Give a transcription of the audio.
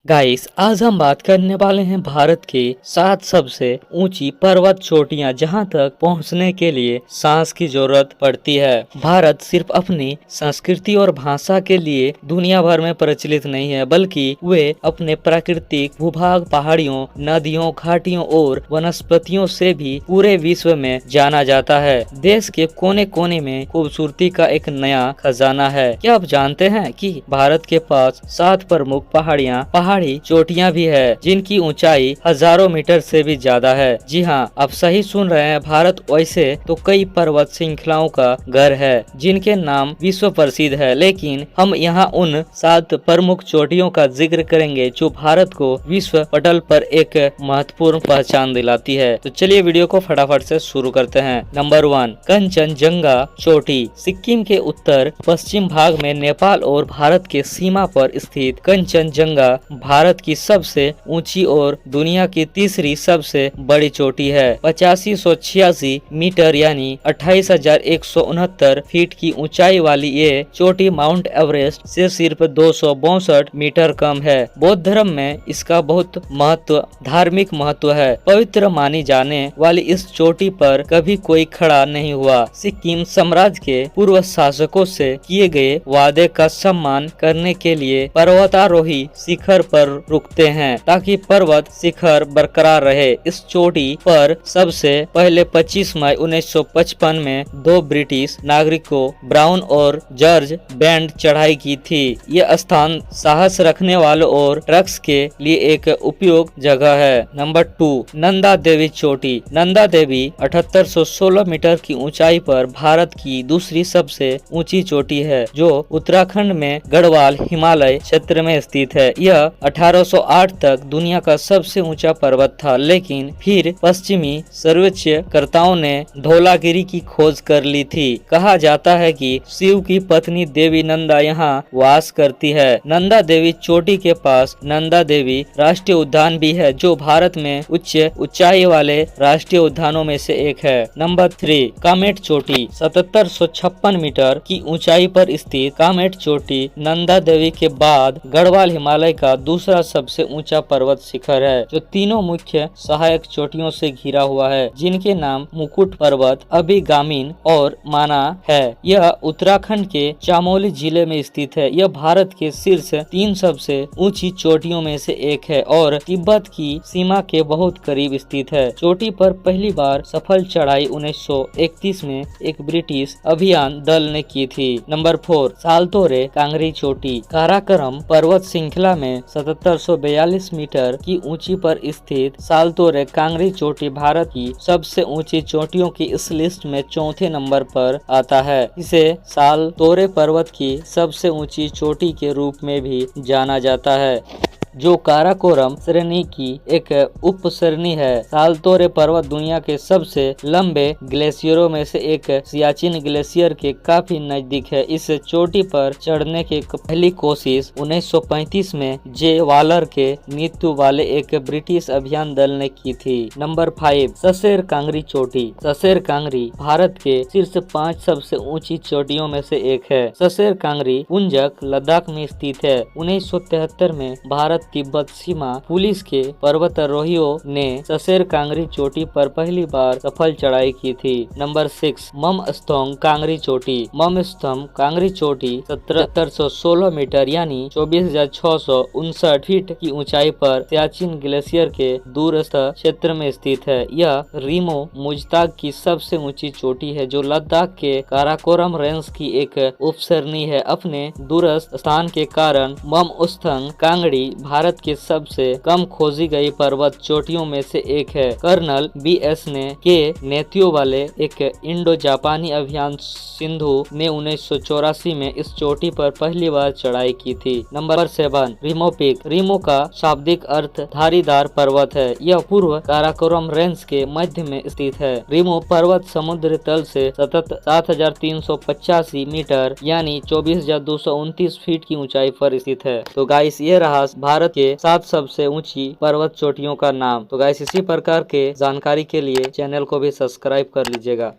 Guys, आज हम बात करने वाले हैं भारत के 7 सबसे ऊंची पर्वत चोटियां जहां तक पहुंचने के लिए सांस की जरूरत पड़ती है। भारत सिर्फ अपनी संस्कृति और भाषा के लिए दुनिया भर में प्रचलित नहीं है, बल्कि वे अपने प्राकृतिक भूभाग, पहाड़ियों, नदियों, घाटियों और वनस्पतियों से भी पूरे विश्व में जाना जाता है। देश के कोने कोने में खूबसूरती का एक नया खजाना है। क्या आप जानते हैं कि भारत के पास 7 प्रमुख पहाड़ी चोटियां भी है, जिनकी ऊंचाई हजारों मीटर से भी ज्यादा है। जी हाँ, आप सही सुन रहे हैं। भारत वैसे तो कई पर्वत श्रृंखलाओं का घर है, जिनके नाम विश्व प्रसिद्ध है, लेकिन हम यहाँ उन 7 प्रमुख चोटियों का जिक्र करेंगे जो भारत को विश्व पटल पर एक महत्वपूर्ण पहचान दिलाती है। तो चलिए वीडियो को फटाफट से शुरू करते हैं। नंबर 1, कंचनजंगा चोटी। सिक्किम के उत्तर पश्चिम भाग में नेपाल और भारत के सीमा पर स्थित कंचनजंगा भारत की सबसे ऊंची और दुनिया की तीसरी सबसे बड़ी चोटी है। 8586 मीटर यानी 28,169 फीट की ऊंचाई वाली ये चोटी माउंट एवरेस्ट से सिर्फ 262 मीटर कम है। बौद्ध धर्म में इसका बहुत धार्मिक महत्व है। पवित्र मानी जाने वाली इस चोटी पर कभी कोई खड़ा नहीं हुआ। सिक्किम साम्राज्य के पूर्व शासकों से किए गए वादे का सम्मान करने के लिए पर्वतारोही शिखर पर रुकते हैं ताकि पर्वत शिखर बरकरार रहे। इस चोटी पर सबसे पहले 25 मई 1955 में 2 ब्रिटिश नागरिकों ब्राउन और जॉर्ज बैंड चढ़ाई की थी। यह स्थान साहस रखने वालों और ट्रक्स के लिए एक उपयोग जगह है। नंबर 2, नंदा देवी चोटी। नंदा देवी 7816 मीटर की ऊंचाई पर भारत की दूसरी सबसे ऊंची चोटी है, जो उत्तराखंड में गढ़वाल हिमालय क्षेत्र में स्थित है। यह 1808 तक दुनिया का सबसे ऊंचा पर्वत था, लेकिन फिर पश्चिमी सर्वेक्षणकर्ताओं ने धौलागिरी की खोज कर ली थी। कहा जाता है कि शिव की पत्नी देवी नंदा यहाँ वास करती है। नंदा देवी चोटी के पास नंदा देवी राष्ट्रीय उद्यान भी है, जो भारत में उच्च ऊंचाई वाले राष्ट्रीय उद्यानों में से एक है। नंबर 3, कामेट चोटी। 7756 मीटर की ऊंचाई पर स्थित कामेट चोटी नंदा देवी के बाद गढ़वाल हिमालय का दूसरा सबसे ऊंचा पर्वत शिखर है, जो तीनों मुख्य सहायक चोटियों से घिरा हुआ है, जिनके नाम मुकुट पर्वत, अभिगामीन और माना है। यह उत्तराखंड के चमोली जिले में स्थित है। यह भारत के शीर्ष 3 सबसे ऊंची चोटियों में से एक है और तिब्बत की सीमा के बहुत करीब स्थित है। चोटी पर पहली बार सफल चढ़ाई 1931 में एक ब्रिटिश अभियान दल ने की थी। नंबर 4, सालतोरे कांगरी चोटी। काराकोरम पर्वत श्रृंखला में 7742 मीटर की ऊंची पर स्थित सालतोरे कांगरी चोटी भारत की सबसे ऊंची चोटियों की इस लिस्ट में चौथे नंबर पर आता है। इसे सालतोरे पर्वत की सबसे ऊंची चोटी के रूप में भी जाना जाता है, जो काराकोरम श्रेणी की एक उप श्रेणी है। सालतोरे पर्वत दुनिया के सबसे लंबे ग्लेशियरों में से एक सियाचिन ग्लेशियर के काफी नजदीक है। इस चोटी पर चढ़ने की पहली कोशिश 1935 में जे वालर के नेतृत्व वाले एक ब्रिटिश अभियान दल ने की थी। नंबर 5, ससेर कांगरी चोटी। ससेर कांगरी भारत के शीर्ष 5 सबसे ऊंची चोटियों में से एक है। ससेर कांगरी पुंजक लद्दाख में स्थित है। 1973 में भारत तिब्बत सीमा पुलिस के पर्वतारोहियों ने ससेर कांगरी चोटी पर पहली बार सफल चढ़ाई की थी। नंबर 6, ममस्तोंग कांगरी चोटी। ममस्तोंग कांगरी चोटी 7716 मीटर यानी 24,659 फीट की ऊंचाई पर सियाचिन ग्लेशियर के दूरस्थ क्षेत्र में स्थित है। यह रिमो मुजताग की सबसे ऊंची चोटी है, जो लद्दाख के काराकोरम रेंज की एक उपश्रेणी है। अपने दूरस्थ स्थान के कारण ममस्तोंग कांगरी भारत के सबसे कम खोजी गई पर्वत चोटियों में से एक है। कर्नल BS के नेतृत्व वाले एक इंडो जापानी अभियान सिंधु ने 1984 में इस चोटी पर पहली बार चढ़ाई की थी। नंबर 7, रिमो पीक। रिमो का शाब्दिक अर्थ धारीदार पर्वत है। यह पूर्व काराकोरम रेंज के मध्य में स्थित है। रिमो पर्वत समुद्र तल से सतत 7385 मीटर यानी 24,229 फीट की ऊंचाई पर स्थित है। तो गाइस, ये रहा भारत के 7 सबसे ऊंची पर्वत चोटियों का नाम। तो गाइस, इसी प्रकार के जानकारी के लिए चैनल को भी सब्सक्राइब कर लीजिएगा।